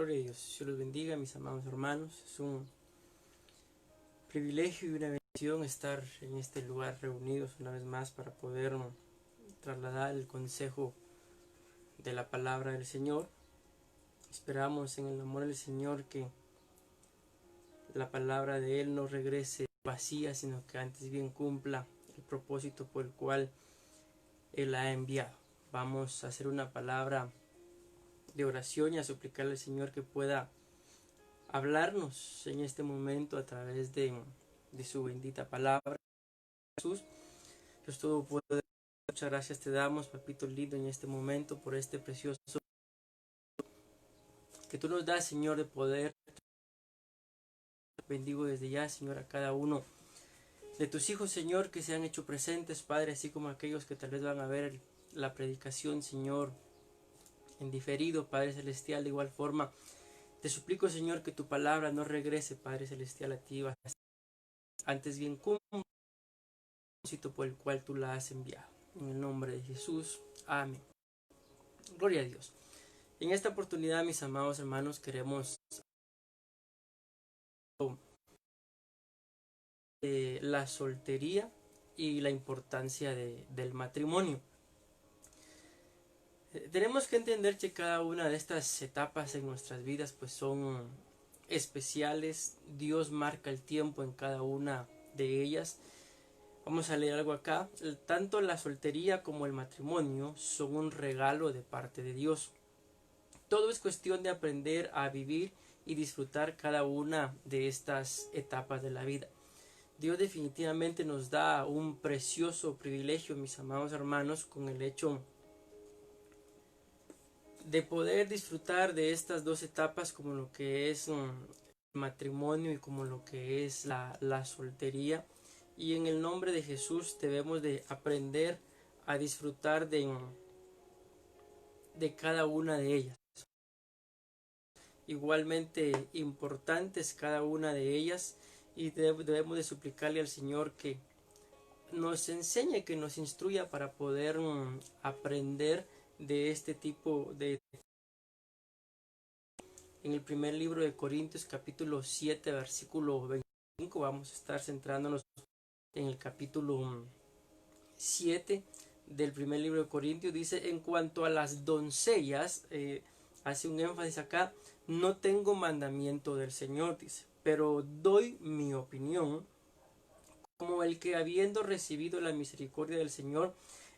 Gloria a Dios. Dios los bendiga, mis amados hermanos. Es un privilegio y una bendición estar en este lugar reunidos una vez más para poder trasladar el consejo de la palabra del Señor. Esperamos en el amor del Señor que la palabra de Él no regrese vacía, sino que antes bien cumpla el propósito por el cual Él la ha enviado. Vamos a hacer una palabra de oración y a suplicarle al Señor que pueda hablarnos en este momento a través de su bendita palabra. Jesús, Dios Todopoderoso, muchas gracias te damos, papito lindo, en este momento por este precioso que tú nos das, Señor, de poder. Bendigo desde ya, Señor, a cada uno de tus hijos, Señor, que se han hecho presentes, Padre, así como aquellos que tal vez van a ver la predicación, Señor, en diferido, Padre Celestial. De igual forma, te suplico, Señor, que tu palabra no regrese, Padre Celestial, a ti, antes bien cumpla el propósito por el cual tú la has enviado. En el nombre de Jesús, amén. Gloria a Dios. En esta oportunidad, mis amados hermanos, queremos la soltería y la importancia del matrimonio. Tenemos que entender que cada una de estas etapas en nuestras vidas pues son especiales. Dios marca el tiempo en cada una de ellas. Vamos a leer algo acá. Tanto la soltería como el matrimonio son un regalo de parte de Dios. Todo es cuestión de aprender a vivir y disfrutar cada una de estas etapas de la vida. Dios definitivamente nos da un precioso privilegio, mis amados hermanos, con el hecho de poder disfrutar de estas dos etapas, como lo que es el matrimonio y como lo que es la soltería. Y en el nombre de Jesús debemos de aprender a disfrutar de cada una de ellas. Igualmente importantes cada una de ellas, y debemos de suplicarle al Señor que nos enseñe, que nos instruya para poder aprender de este tipo de... En el primer libro de Corintios, capítulo 7, versículo 25, vamos a estar centrándonos en el capítulo 7 del primer libro de Corintios. Dice: en cuanto a las doncellas, hace un énfasis acá, no tengo mandamiento del Señor, dice, pero doy mi opinión como el que, habiendo recibido la misericordia del Señor,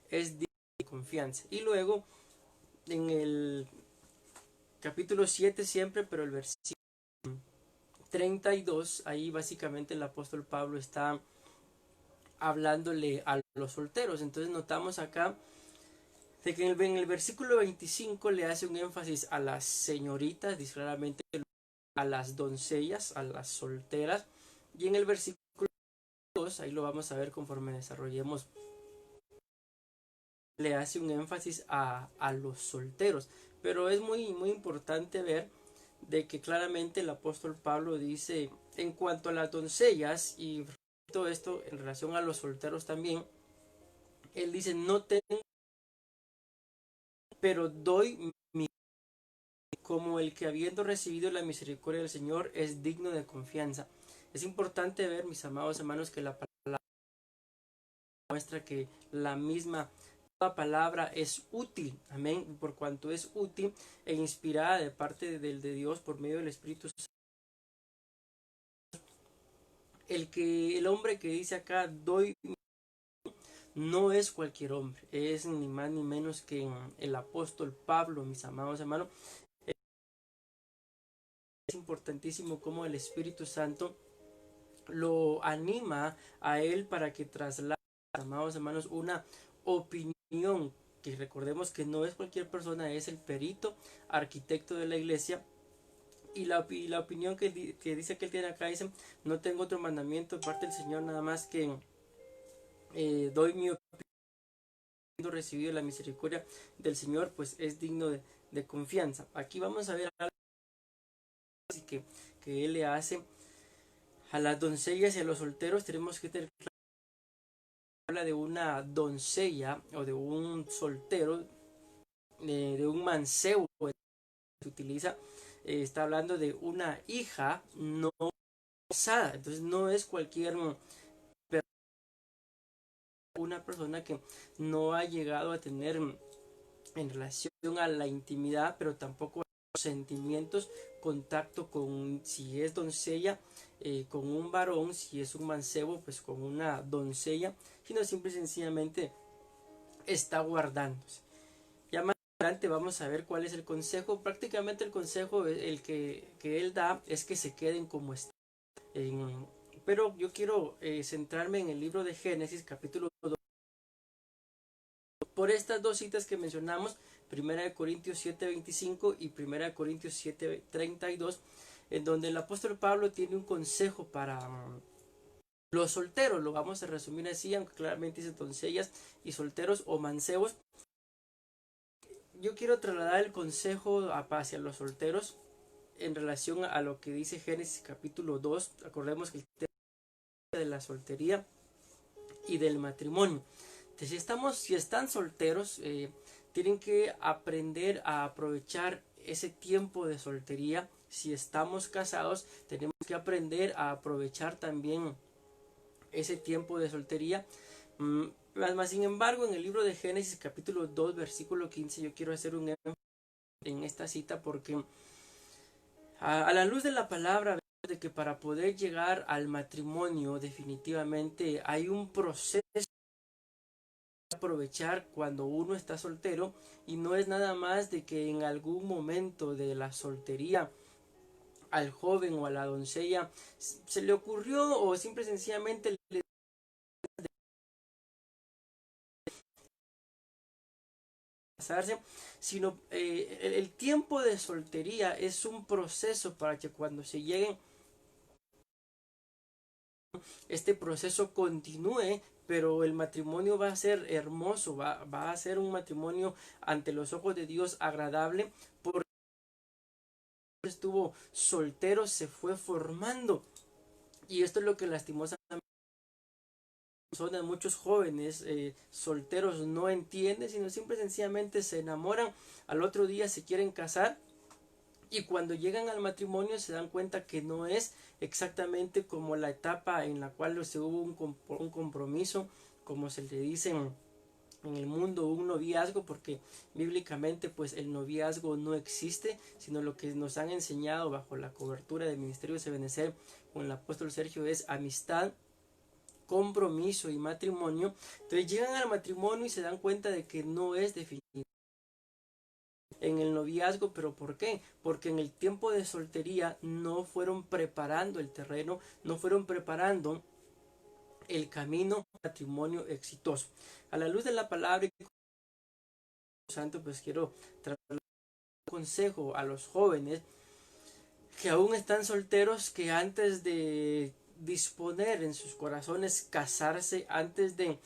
es digno de confianza. Y luego en el capítulo 7 siempre, pero el versículo 32, ahí básicamente el apóstol Pablo está hablándole a los solteros. Entonces notamos acá de que en el versículo 25 le hace un énfasis a las señoritas, dice claramente a las doncellas, a las solteras, y en el versículo 2, ahí lo vamos a ver conforme desarrollemos, le hace un énfasis a los solteros. Pero es muy importante ver de que claramente el apóstol Pablo dice en cuanto a las doncellas, y todo esto en relación a los solteros también, él dice: no tengo, pero doy mi, como el que, habiendo recibido la misericordia del Señor, es digno de confianza. Es importante ver, mis amados hermanos, que la palabra muestra que la misma palabra es útil, amén, por cuanto es útil e inspirada de parte de Dios por medio del Espíritu Santo. El hombre que dice acá doy no es cualquier hombre, es ni más ni menos que el apóstol Pablo, mis amados hermanos. Es importantísimo cómo el Espíritu Santo lo anima a él para que traslade, amados hermanos, una opinión, que recordemos que no es cualquier persona, es el perito arquitecto de la iglesia. Y la opinión que dice que él tiene acá, dice: no tengo otro mandamiento de parte del Señor, nada más que doy mi opinión, recibido la misericordia del Señor, pues es digno de confianza. Aquí vamos a ver algo que él le hace a las doncellas y a los solteros. Tenemos que tener claro, habla de una doncella o de un soltero, de un mancebo, se utiliza está hablando de una hija no casada. Entonces no es cualquier una persona que no ha llegado a tener en relación a la intimidad, pero tampoco a los sentimientos, contacto con, si es doncella, con un varón, si es un mancebo, pues con una doncella, sino simple y sencillamente está guardándose. Ya más adelante vamos a ver cuál es el consejo. Prácticamente el consejo el que él da es que se queden como están. Pero yo quiero centrarme en el libro de Génesis capítulo 2 por estas dos citas que mencionamos, 1 Corintios 7:25 y 1 Corintios 7:32, en donde el apóstol Pablo tiene un consejo para los solteros. Lo vamos a resumir así, aunque claramente dice doncellas y solteros o mancebos. Yo quiero trasladar el consejo hacia los solteros en relación a lo que dice Génesis capítulo 2. Acordemos que el tema de la soltería y del matrimonio. Entonces, si están solteros, tienen que aprender a aprovechar ese tiempo de soltería. Si estamos casados, tenemos que aprender a aprovechar también ese tiempo de soltería. Sin embargo, en el libro de Génesis capítulo 2 versículo 15, yo quiero hacer un énfasis en esta cita porque a la luz de la palabra de que para poder llegar al matrimonio definitivamente hay un proceso aprovechar cuando uno está soltero, y no es nada más de que en algún momento de la soltería al joven o a la doncella se le ocurrió o simple y sencillamente le casarse, sino el tiempo de soltería es un proceso para que cuando se lleguen este proceso continúe, pero el matrimonio va a ser hermoso, va a ser un matrimonio ante los ojos de Dios agradable, porque estuvo soltero, se fue formando. Y esto es lo que lastimosamente muchos jóvenes solteros no entienden, sino simple y sencillamente se enamoran, al otro día se quieren casar, y cuando llegan al matrimonio se dan cuenta que no es exactamente como la etapa en la cual se hubo un compromiso, como se le dice en el mundo, un noviazgo, porque bíblicamente pues el noviazgo no existe, sino lo que nos han enseñado bajo la cobertura del ministerio de Sebenecer con el apóstol Sergio es amistad, compromiso y matrimonio. Entonces llegan al matrimonio y se dan cuenta de que no es definitivo en el noviazgo. ¿Pero por qué? Porque en el tiempo de soltería no fueron preparando el terreno, no fueron preparando el camino matrimonio exitoso. A la luz de la palabra santo, pues quiero traer un consejo a los jóvenes que aún están solteros, que antes de disponer en sus corazones casarse, antes de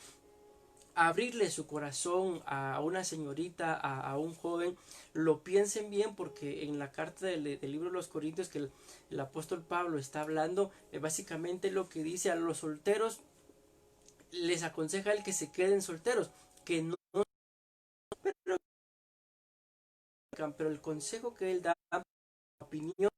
abrirle su corazón a una señorita, a un joven, lo piensen bien, porque en la carta del libro de los Corintios que el apóstol Pablo está hablando, básicamente lo que dice a los solteros, les aconseja el que se queden solteros, que no, pero el consejo que él da, opinión,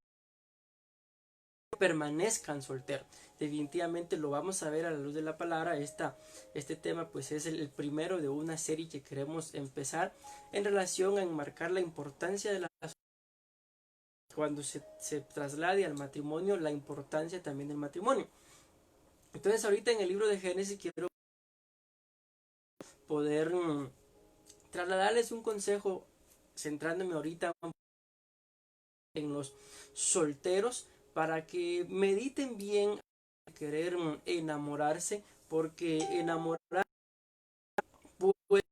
permanezcan solteros. Definitivamente lo vamos a ver a la luz de la palabra. Este tema pues es el primero de una serie que queremos empezar en relación a enmarcar la importancia de la cuando se traslade al matrimonio, la importancia también del matrimonio. Entonces ahorita en el libro de Génesis quiero poder trasladarles un consejo, centrándome ahorita en los solteros, para que mediten bien querer enamorarse, porque enamorar puede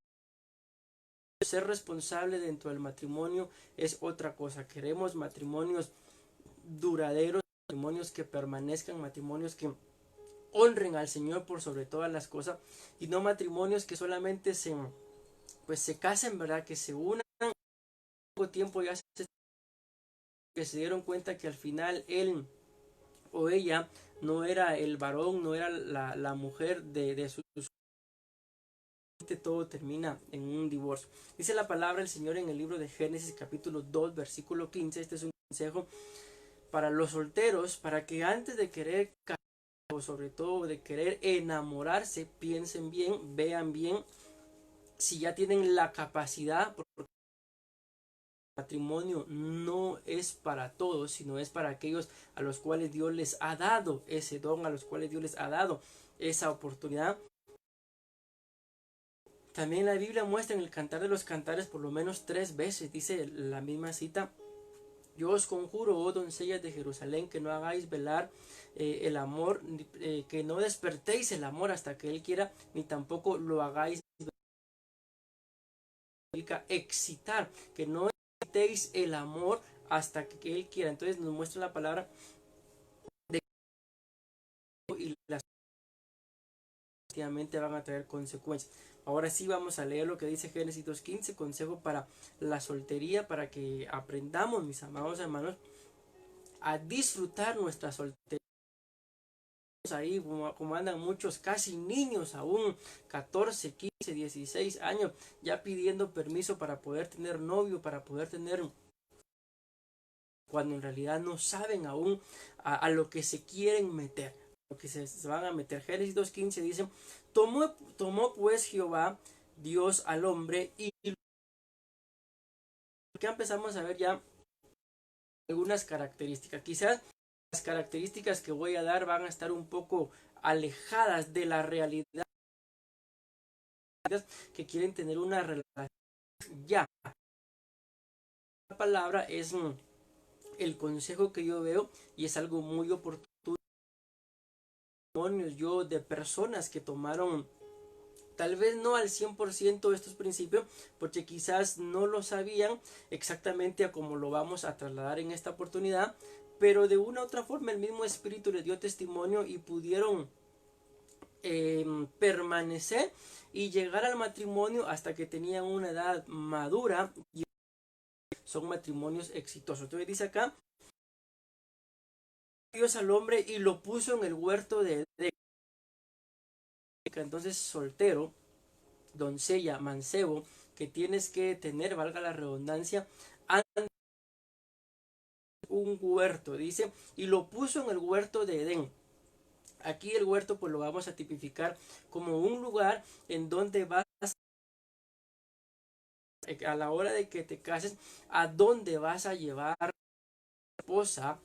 ser responsable dentro del matrimonio es otra cosa. Queremos matrimonios duraderos, matrimonios que permanezcan, matrimonios que honren al Señor por sobre todas las cosas, y no matrimonios que solamente se casen, ¿verdad? Que se unan poco tiempo, ya que se dieron cuenta que al final él o ella no era el varón, no era la mujer de sus, todo termina en un divorcio. Dice la palabra del Señor en el libro de Génesis capítulo 2 versículo 15. Este es un consejo para los solteros, para que antes de querer casarse, o sobre todo de querer enamorarse, piensen bien, vean bien si ya tienen la capacidad, porque el matrimonio no es para todos, sino es para aquellos a los cuales Dios les ha dado ese don, a los cuales Dios les ha dado esa oportunidad. También la Biblia muestra en el Cantar de los Cantares por lo menos 3 veces, dice la misma cita: yo os conjuro, oh doncellas de Jerusalén, que no hagáis velar el amor, que no despertéis el amor hasta que Él quiera, ni tampoco lo hagáis excitar, que no excitéis el amor hasta que Él quiera. Entonces nos muestra la palabra de que y las efectivamente van a traer consecuencias. Ahora sí vamos a leer lo que dice Génesis 2:15, consejo para la soltería, para que aprendamos, mis amados hermanos, a disfrutar nuestra soltería. Ahí como andan muchos casi niños aún, 14, 15, 16 años, ya pidiendo permiso para poder tener novio, para poder tener, cuando en realidad no saben aún a lo que se quieren meter, lo que se van a meter. Génesis 2:15 dice: tomó pues Jehová Dios al hombre, y ya empezamos a ver ya algunas características. Quizás las características que voy a dar van a estar un poco alejadas de la realidad, que quieren tener una relación ya. La palabra es el consejo que yo veo, y es algo muy oportuno. Yo de personas que tomaron tal vez no al 100% estos principios, porque quizás no lo sabían exactamente a cómo lo vamos a trasladar en esta oportunidad, pero de una u otra forma el mismo Espíritu les dio testimonio y pudieron permanecer y llegar al matrimonio hasta que tenían una edad madura, y son matrimonios exitosos. Entonces dice acá: Dios al hombre y lo puso en el huerto de Edén. Entonces, soltero, doncella, mancebo, que tienes que tener, valga la redundancia, un huerto, dice, y lo puso en el huerto de Edén. Aquí el huerto pues lo vamos a tipificar como un lugar en donde vas a la hora de que te cases, a donde vas a llevar a tu esposa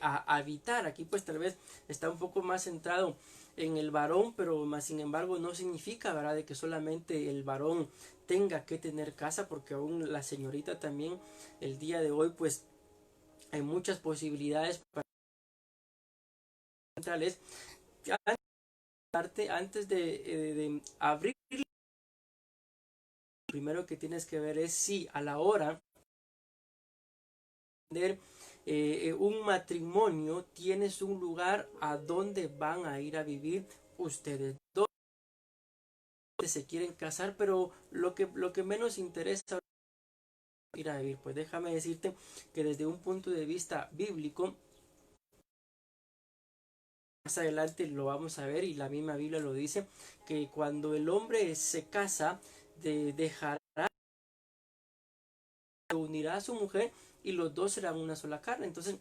a habitar. Aquí pues tal vez está un poco más centrado en el varón, pero más sin embargo no significa, ¿verdad?, de que solamente el varón tenga que tener casa, porque aún la señorita también el día de hoy pues hay muchas posibilidades para centrales. Antes de abrir, lo primero que tienes que ver es si a la hora de un matrimonio tienes un lugar a donde van a ir a vivir ustedes dos. Se quieren casar, pero lo que menos interesa ir a vivir. Pues déjame decirte que desde un punto de vista bíblico, más adelante lo vamos a ver y la misma Biblia lo dice, que cuando el hombre se casa, dejará, se unirá a su mujer y los dos serán una sola carne. Entonces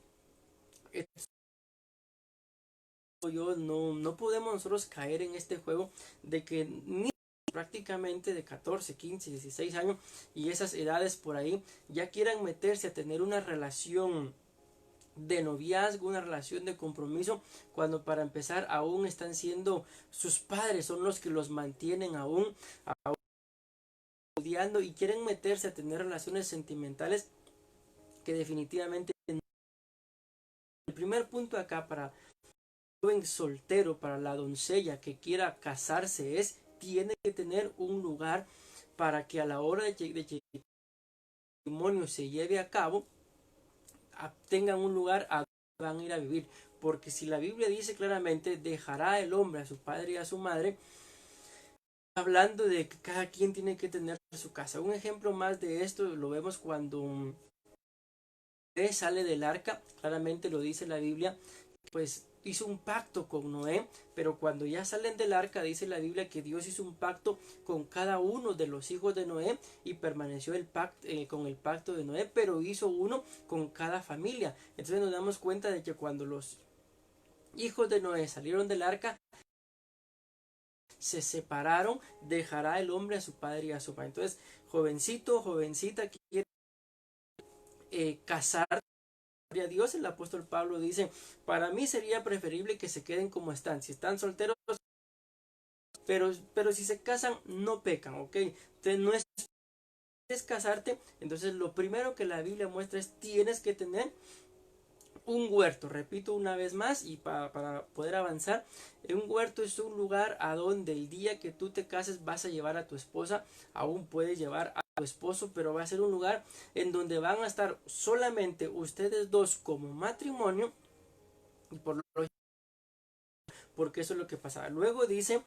no podemos nosotros caer en este juego de que ni prácticamente de 14, 15, 16 años y esas edades por ahí ya quieran meterse a tener una relación de noviazgo, una relación de compromiso, cuando para empezar aún están siendo sus padres, son los que los mantienen aún odiando, y quieren meterse a tener relaciones sentimentales que definitivamente no. El primer punto acá para el joven soltero, para la doncella que quiera casarse, es: tiene que tener un lugar para que a la hora de que el matrimonio se lleve a cabo, tengan un lugar a donde van a ir a vivir. Porque si la Biblia dice claramente: dejará el hombre a su padre y a su madre, hablando de que cada quien tiene que tener su casa. Un ejemplo más de esto lo vemos cuando sale del arca, claramente lo dice la Biblia, pues hizo un pacto con Noé, pero cuando ya salen del arca dice la Biblia que Dios hizo un pacto con cada uno de los hijos de Noé y permaneció con el pacto de Noé, pero hizo uno con cada familia. Entonces nos damos cuenta de que cuando los hijos de Noé salieron del arca, se separaron, dejará el hombre a su padre y a su madre. Entonces, jovencito, jovencita que quiere casar a Dios, el apóstol Pablo dice, para mí sería preferible que se queden como están. Si están solteros, pero si se casan, no pecan, ¿ok? Entonces no es casarte. Entonces lo primero que la Biblia muestra es tienes que tener un huerto. Repito una vez más y para poder avanzar, un huerto es un lugar a donde el día que tú te cases vas a llevar a tu esposa, aún puedes llevar a tu esposo, pero va a ser un lugar en donde van a estar solamente ustedes dos como matrimonio, y porque eso es lo que pasa. Luego dice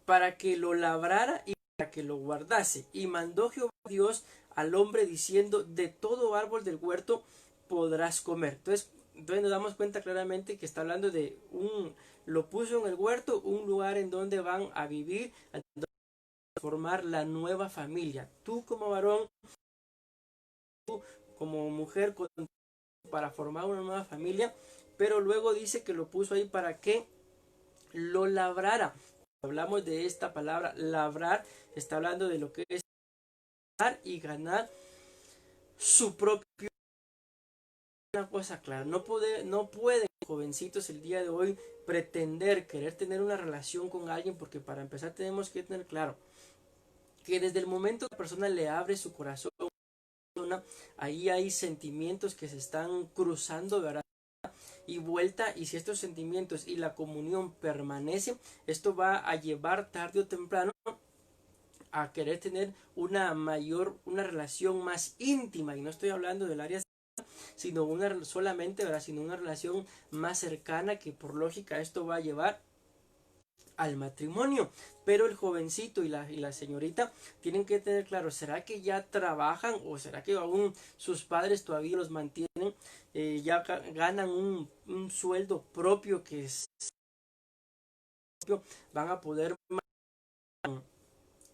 para que lo labrara y para que lo guardase, y mandó Jehová Dios al hombre diciendo, de todo árbol del huerto podrás comer. Entonces nos damos cuenta claramente que está hablando de lo puso en el huerto, un lugar en donde van a vivir, a formar la nueva familia. Tú como varón, tú como mujer, para formar una nueva familia, pero luego dice que lo puso ahí para que lo labrara. Hablamos de esta palabra labrar, está hablando de lo que es ganar y ganar su propio. Una cosa clara, no pueden jovencitos el día de hoy pretender querer tener una relación con alguien, porque para empezar tenemos que tener claro que desde el momento que la persona le abre su corazón, ahí hay sentimientos que se están cruzando, ¿verdad? Y vuelta, y si estos sentimientos y la comunión permanecen, esto va a llevar tarde o temprano a querer tener una relación más íntima, y no estoy hablando del área sino solamente, ¿verdad? Sino una relación más cercana, que por lógica esto va a llevar al matrimonio. Pero el jovencito y la señorita tienen que tener claro, ¿será que ya trabajan o será que aún sus padres todavía los mantienen? Ya ganan un sueldo propio que es van a poder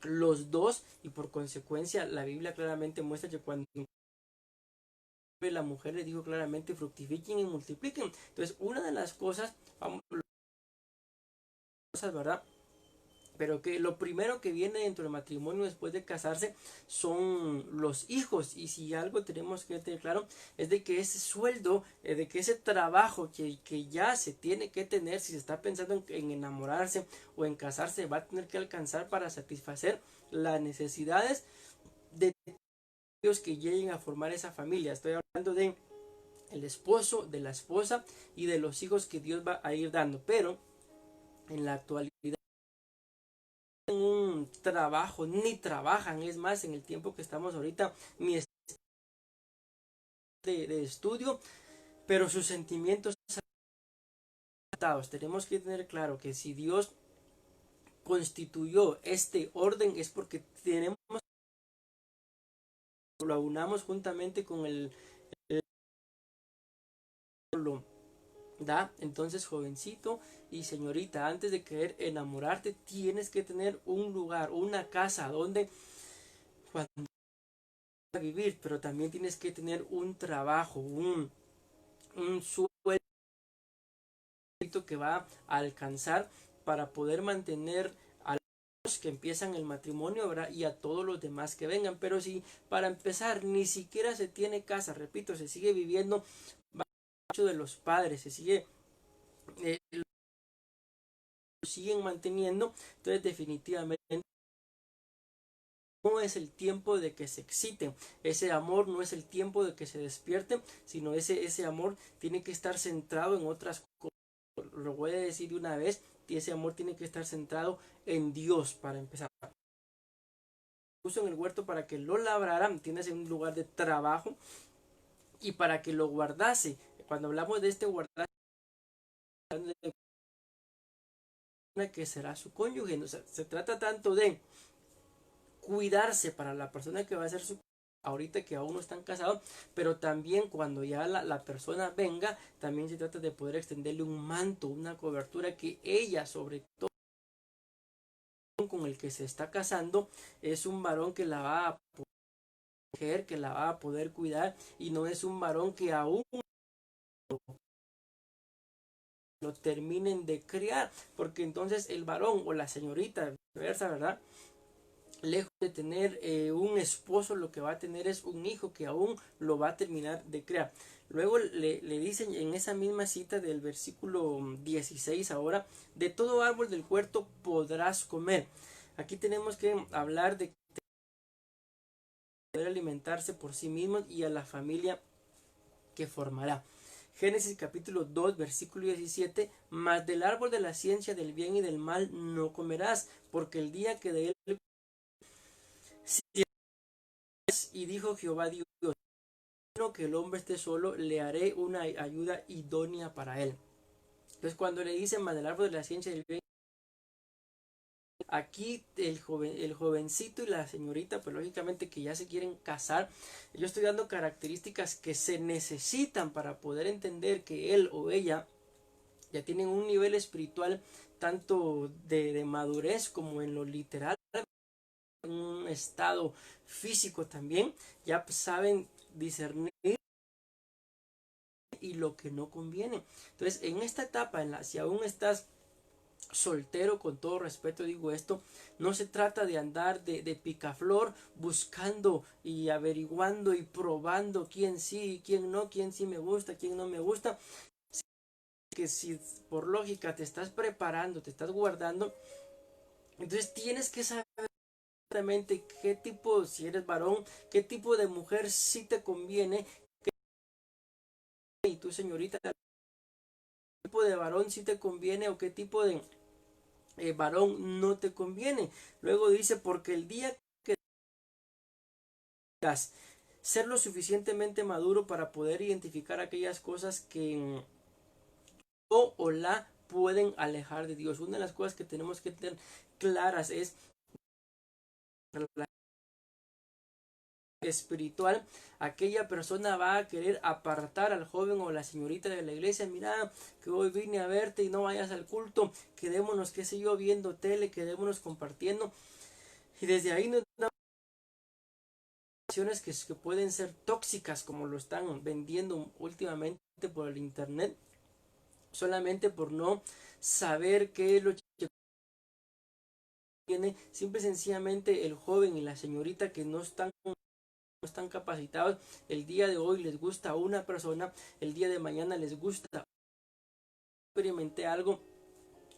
los dos, y por consecuencia la Biblia claramente muestra que cuando la mujer le dijo claramente fructifiquen y multipliquen. Entonces una de las cosas, ¿verdad? Pero que lo primero que viene dentro del matrimonio después de casarse son los hijos. Y si algo tenemos que tener claro es de que ese sueldo, de que ese trabajo que ya se tiene que tener, si se está pensando en enamorarse o en casarse, va a tener que alcanzar para satisfacer las necesidades de ellos que lleguen a formar esa familia. Estoy hablando de el esposo, de la esposa y de los hijos que Dios va a ir dando. Pero en la actualidad un trabajo, ni trabajan, es más, en el tiempo que estamos ahorita, ni de estudio, pero sus sentimientos tenemos que tener claro que si Dios constituyó este orden es porque tenemos, lo aunamos juntamente con lo da. Entonces, jovencito y señorita, antes de querer enamorarte tienes que tener un lugar, una casa donde vivir, pero también tienes que tener un trabajo, un sueldo que va a alcanzar para poder mantener a los que empiezan el matrimonio, ¿verdad? Y a todos los demás que vengan. Pero si para empezar ni siquiera se tiene casa, repito, se sigue viviendo bajo de los padres, se sigue siguen manteniendo, entonces definitivamente no es el tiempo de que se exciten, ese amor no es el tiempo de que se despierten, sino ese amor tiene que estar centrado en otras cosas. Lo voy a decir de una vez, y ese amor tiene que estar centrado en Dios para empezar. Puso en el huerto para que lo labraran, tienes en un lugar de trabajo, y para que lo guardase. Cuando hablamos de este guardar, que será su cónyuge, o sea, se trata tanto de cuidarse para la persona que va a ser su ahorita que aún no están casados, pero también cuando ya la persona venga, también se trata de poder extenderle un manto, una cobertura que ella, sobre todo con el que se está casando, es un varón que la va a proteger, que la va a poder cuidar, y no es un varón que aún lo terminen de criar, porque entonces el varón o la señorita, viceversa, ¿verdad? Lejos de tener un esposo, lo que va a tener es un hijo que aún lo va a terminar de crear. Luego le dicen en esa misma cita del versículo 16 ahora, de todo árbol del huerto podrás comer. Aquí tenemos que hablar de poder alimentarse por sí mismos y a la familia que formará. Génesis capítulo 2 versículo 17, mas del árbol de la ciencia del bien y del mal no comerás, porque el día que de él y dijo Jehová Dios, no que el hombre esté solo, le haré una ayuda idónea para él. Entonces cuando le dicen mas del árbol de la ciencia del bien, aquí el jovencito y la señorita, pues lógicamente que ya se quieren casar, yo estoy dando características que se necesitan para poder entender que él o ella ya tienen un nivel espiritual tanto de madurez como en lo literal, en un estado físico también, ya saben discernir y lo que no conviene. Entonces en esta etapa, si aún estás soltero, con todo respeto digo esto, no se trata de andar de picaflor buscando y averiguando y probando quién sí, quién no, quién sí me gusta, quién no me gusta, que si por lógica te estás preparando, te estás guardando, entonces tienes que saber exactamente qué tipo, si eres varón, qué tipo de mujer sí te conviene, y tu señorita, qué tipo de varón sí te conviene o qué tipo de varón no te conviene. Luego dice, porque el día que tengas ser lo suficientemente maduro para poder identificar aquellas cosas que o la pueden alejar de Dios. Una de las cosas que tenemos que tener claras es la espiritual. Aquella persona va a querer apartar al joven o la señorita de la iglesia. Mira que hoy vine a verte y no vayas al culto, quedémonos, qué sé yo, viendo tele, quedémonos compartiendo, y desde ahí nos da acciones que pueden ser tóxicas, como lo están vendiendo últimamente por el internet, solamente por no saber qué es lo que tiene. Simple y sencillamente el joven y la señorita que no están capacitados, el día de hoy les gusta a una persona, el día de mañana les gusta. Experimenté algo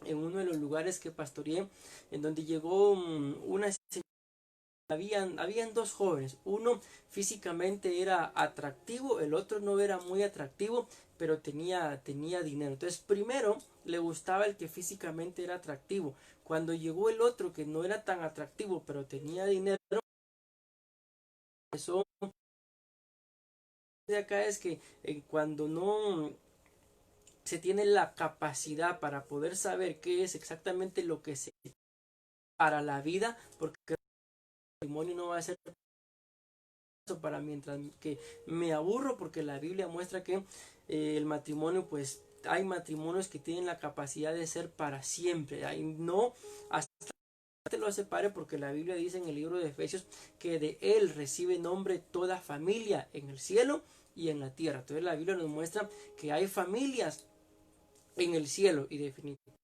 en uno de los lugares que pastoreé, en donde llegó una señora. Habían dos jóvenes, uno físicamente era atractivo, el otro no era muy atractivo, pero tenía dinero. Entonces primero le gustaba el que físicamente era atractivo. Cuando llegó el otro que no era tan atractivo, pero tenía dinero, eso de acá es que cuando no se tiene la capacidad para poder saber qué es exactamente lo que se para la vida, porque el matrimonio no va a ser para mientras que me aburro, porque la Biblia muestra que el matrimonio, pues hay matrimonios que tienen la capacidad de ser para siempre, hay no hasta te lo separe, porque la Biblia dice en el libro de Efesios que de él recibe nombre toda familia en el cielo y en la tierra. Entonces la Biblia nos muestra que hay familias en el cielo, y definitivamente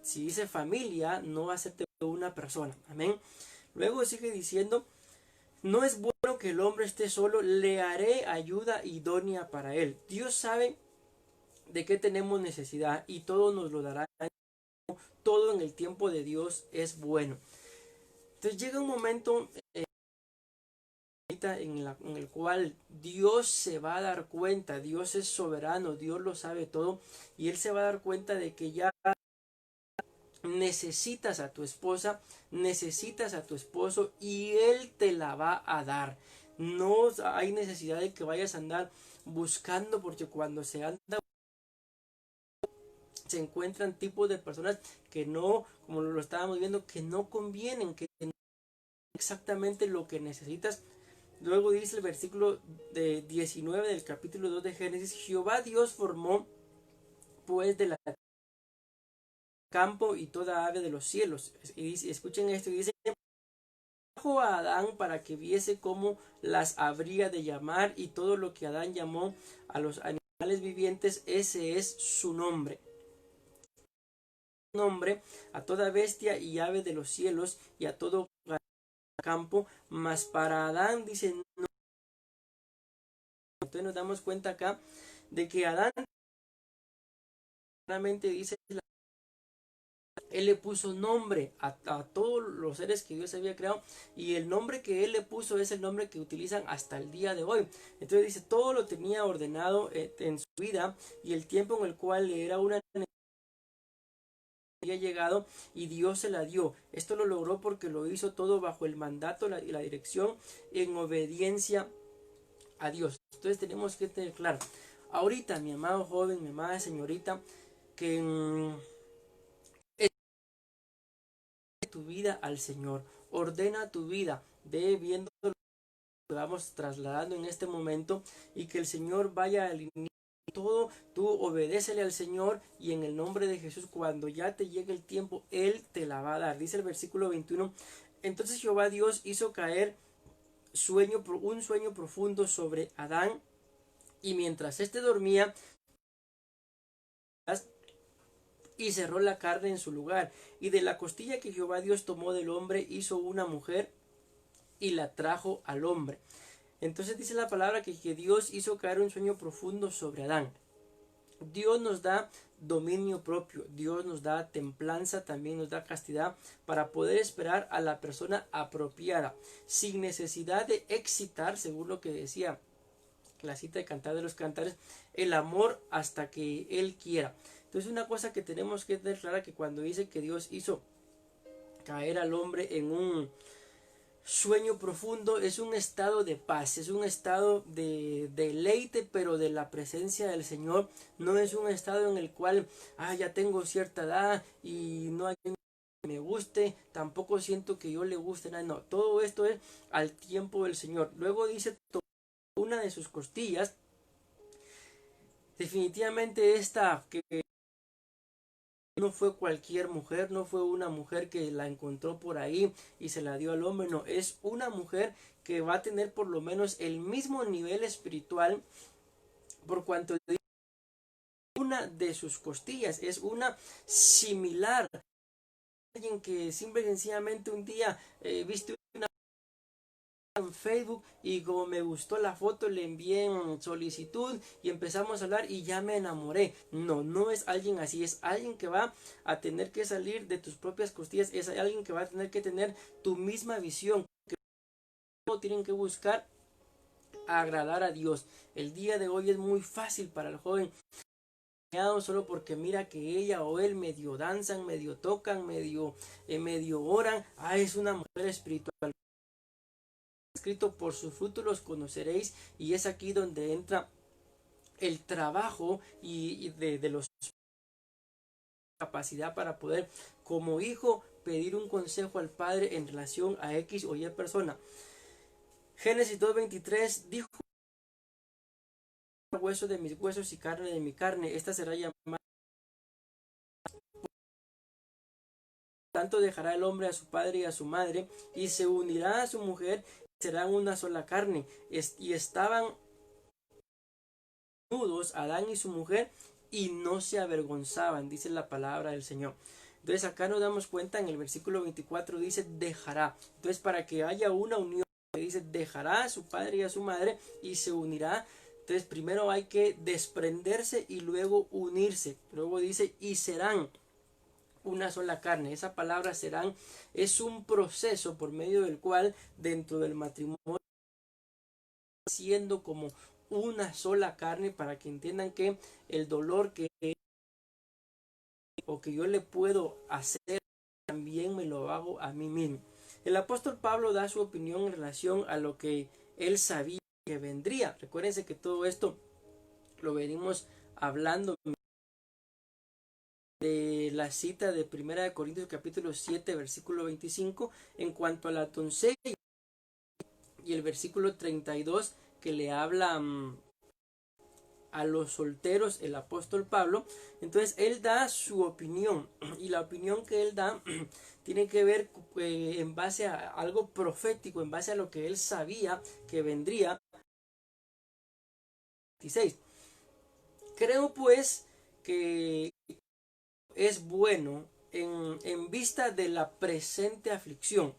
si dice familia no va a ser de una persona, amén. Luego sigue diciendo, no es bueno que el hombre esté solo, le haré ayuda idónea para él. Dios sabe de qué tenemos necesidad y todo nos lo dará. Todo en el tiempo de Dios es bueno. Entonces llega un momento en el cual Dios se va a dar cuenta, Dios es soberano, Dios lo sabe todo, y Él se va a dar cuenta de que ya necesitas a tu esposa, necesitas a tu esposo, y Él te la va a dar. No hay necesidad de que vayas a andar buscando, porque cuando se anda se encuentran tipos de personas que no, como lo estábamos viendo, que no convienen, que no es exactamente lo que necesitas. Luego dice el versículo 19 del capítulo 2 de Génesis: Jehová Dios formó pues de la campo y toda ave de los cielos. Y dice, escuchen esto, y dice: trajo a Adán para que viese cómo las habría de llamar, y todo lo que Adán llamó a los animales vivientes, ese es su nombre. Nombre a toda bestia y ave de los cielos y a todo campo, mas para Adán dice no. Entonces nos damos cuenta acá de que Adán realmente dice, él le puso nombre a todos los seres que Dios había creado, y el nombre que él le puso es el nombre que utilizan hasta el día de hoy. Entonces dice, todo lo tenía ordenado en su vida, y el tiempo en el cual le era una había llegado y Dios se la dio. Esto lo logró porque lo hizo todo bajo el mandato y la dirección, en obediencia a Dios. Entonces tenemos que tener claro, ahorita mi amado joven, mi amada señorita, que tu vida al Señor, ordena tu vida, ve viendo lo que vamos trasladando en este momento, y que el Señor vaya alineando todo. Tú obedécele al Señor, y en el nombre de Jesús, cuando ya te llegue el tiempo, Él te la va a dar. Dice el versículo 21: entonces Jehová Dios hizo caer un sueño profundo sobre Adán, y mientras éste dormía, y cerró la carne en su lugar, y de la costilla que Jehová Dios tomó del hombre hizo una mujer y la trajo al hombre. Entonces dice la palabra que Dios hizo caer un sueño profundo sobre Adán. Dios nos da dominio propio, Dios nos da templanza, también nos da castidad para poder esperar a la persona apropiada, sin necesidad de excitar, según lo que decía la cita de Cantar de los Cantares, el amor hasta que Él quiera. Entonces una cosa que tenemos que tener clara, que cuando dice que Dios hizo caer al hombre en un sueño profundo, es un estado de paz, es un estado de deleite, pero de la presencia del Señor. No es un estado en el cual ya tengo cierta edad y no hay quien me guste, tampoco siento que yo le guste nada. No, todo esto es al tiempo del Señor. Luego dice, una de sus costillas, definitivamente esta que no fue cualquier mujer, no fue una mujer que la encontró por ahí y se la dio al hombre, no, es una mujer que va a tener por lo menos el mismo nivel espiritual, por cuanto una de sus costillas es una similar. Alguien que simple y sencillamente un día viste una en Facebook y como me gustó la foto le envié en solicitud y empezamos a hablar y ya me enamoré. No, no es alguien así, es alguien que va a tener que salir de tus propias costillas, es alguien que va a tener que tener tu misma visión, que tienen que buscar agradar a Dios. El día de hoy es muy fácil para el joven, solo porque mira que ella o él medio danzan, medio tocan, medio oran, es una mujer espiritual. Escrito, por sus frutos los conoceréis, y es aquí donde entra el trabajo y de los capacidad para poder como hijo pedir un consejo al padre en relación a X o Y persona. Génesis 2:23 dijo: hueso de mis huesos y carne de mi carne, esta será llamada. Tanto dejará el hombre a su padre y a su madre, y se unirá a su mujer, y serán una sola carne. Y estaban nudos Adán y su mujer, y no se avergonzaban, dice la palabra del Señor. Entonces acá nos damos cuenta, en el versículo 24 dice dejará. Entonces para que haya una unión, dice dejará a su padre y a su madre y se unirá. Entonces primero hay que desprenderse y luego unirse. Luego dice y serán una sola carne. Esa palabra serán es un proceso por medio del cual dentro del matrimonio siendo como una sola carne, para que entiendan que el dolor que yo le puedo hacer también me lo hago a mí mismo. El apóstol Pablo da su opinión en relación a lo que él sabía que vendría. Recuérdense que todo esto lo venimos hablando de la cita de 1 Corintios capítulo 7 versículo 25 en cuanto a la doncella. y el versículo 32 que le habla a los solteros el apóstol Pablo. Entonces él da su opinión, y la opinión que él da tiene que ver en base a algo profético, en base a lo que él sabía que vendría. 16. Creo pues que es bueno en vista de la presente aflicción.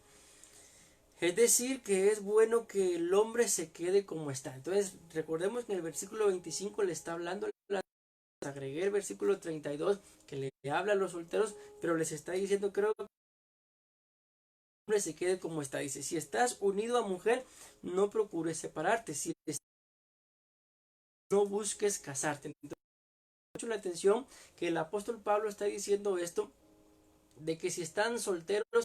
Es decir, que es bueno que el hombre se quede como está. Entonces, recordemos que en el versículo 25 le está hablando, agregué el versículo 32 que le habla a los solteros, pero les está diciendo, creo que el hombre se quede como está. Dice, si estás unido a mujer, no procures separarte. Si no busques casarte. Entonces, mucho la atención que el apóstol Pablo está diciendo esto, de que si están solteros,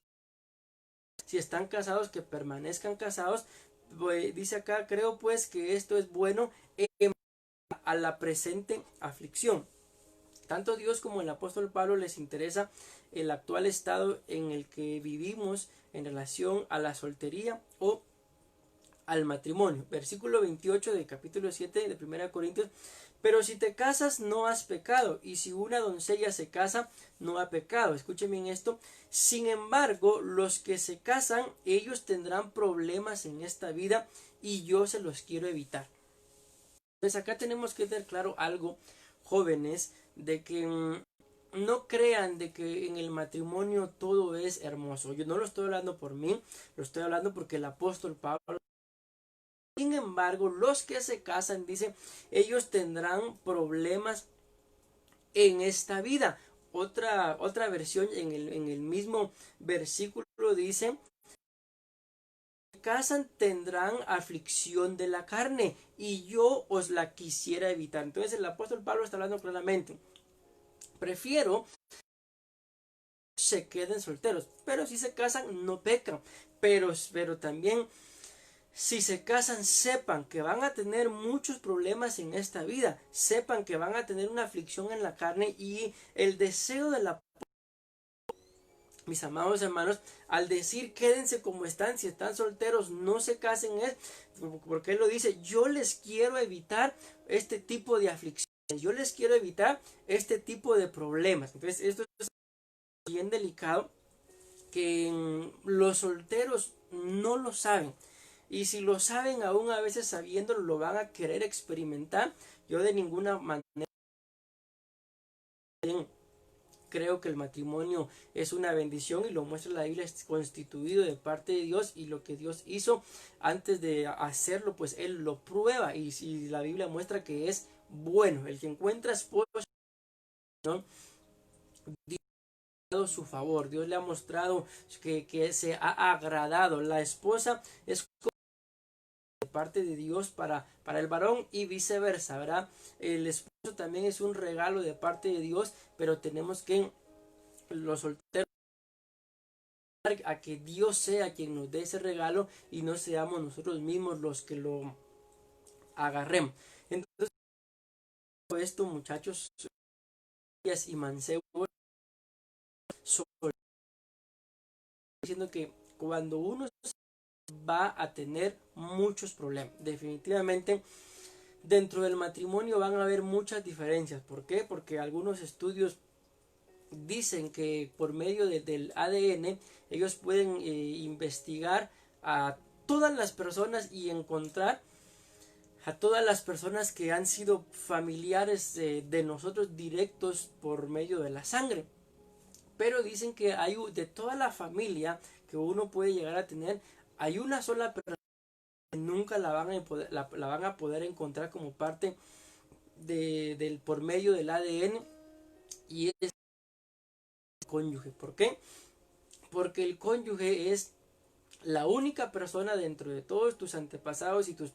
si están casados, que permanezcan casados. Pues, dice acá, creo pues que esto es bueno a la presente aflicción. Tanto Dios como el apóstol Pablo les interesa el actual estado en el que vivimos en relación a la soltería o al matrimonio. Versículo 28 del capítulo 7 de 1 Corintios. Pero si te casas no has pecado, y si una doncella se casa no ha pecado. Escuchen bien esto. Sin embargo, los que se casan, ellos tendrán problemas en esta vida y yo se los quiero evitar. Entonces acá tenemos que tener claro algo, jóvenes, de que no crean de que en el matrimonio todo es hermoso. Yo no lo estoy hablando por mí, lo estoy hablando porque el apóstol Pablo. Sin embargo, los que se casan, dice, ellos tendrán problemas en esta vida. Otra versión en el mismo versículo dice, casan tendrán aflicción de la carne y yo os la quisiera evitar. Entonces el apóstol Pablo está hablando claramente. Prefiero se queden solteros, pero si se casan no pecan, pero también si se casan sepan que van a tener muchos problemas en esta vida, sepan que van a tener una aflicción en la carne, y el deseo de la, mis amados hermanos, al decir quédense como están, si están solteros no se casen, es porque él lo dice, yo les quiero evitar este tipo de aflicciones, yo les quiero evitar este tipo de problemas. Entonces esto es bien delicado, que los solteros no lo saben, y si lo saben, aún a veces sabiéndolo, lo van a querer experimentar. Yo de ninguna manera creo que el matrimonio es una bendición, y lo muestra la Biblia, es constituido de parte de Dios, y lo que Dios hizo antes de hacerlo, pues Él lo prueba, y si la Biblia muestra que es bueno. El que encuentra esposo, ¿no? Dios le ha dado su favor, Dios le ha mostrado que se ha agradado. La esposa es de parte de Dios para el varón y viceversa, ¿verdad? El esposo también es un regalo de parte de Dios, pero tenemos que los solteros a que Dios sea quien nos dé ese regalo y no seamos nosotros mismos los que lo agarremos. Entonces, esto, muchachos y mancebos, diciendo que cuando uno va a tener muchos problemas, definitivamente dentro del matrimonio van a haber muchas diferencias. ¿Por qué? Porque algunos estudios dicen que por medio del ADN ellos pueden investigar a todas las personas y encontrar a todas las personas que han sido familiares de nosotros directos por medio de la sangre. Pero dicen que hay de toda la familia que uno puede llegar a tener, hay una sola persona que nunca la van a poder encontrar como parte del por medio del ADN, y es el cónyuge. ¿Por qué? Porque el cónyuge es la única persona dentro de todos tus antepasados y tus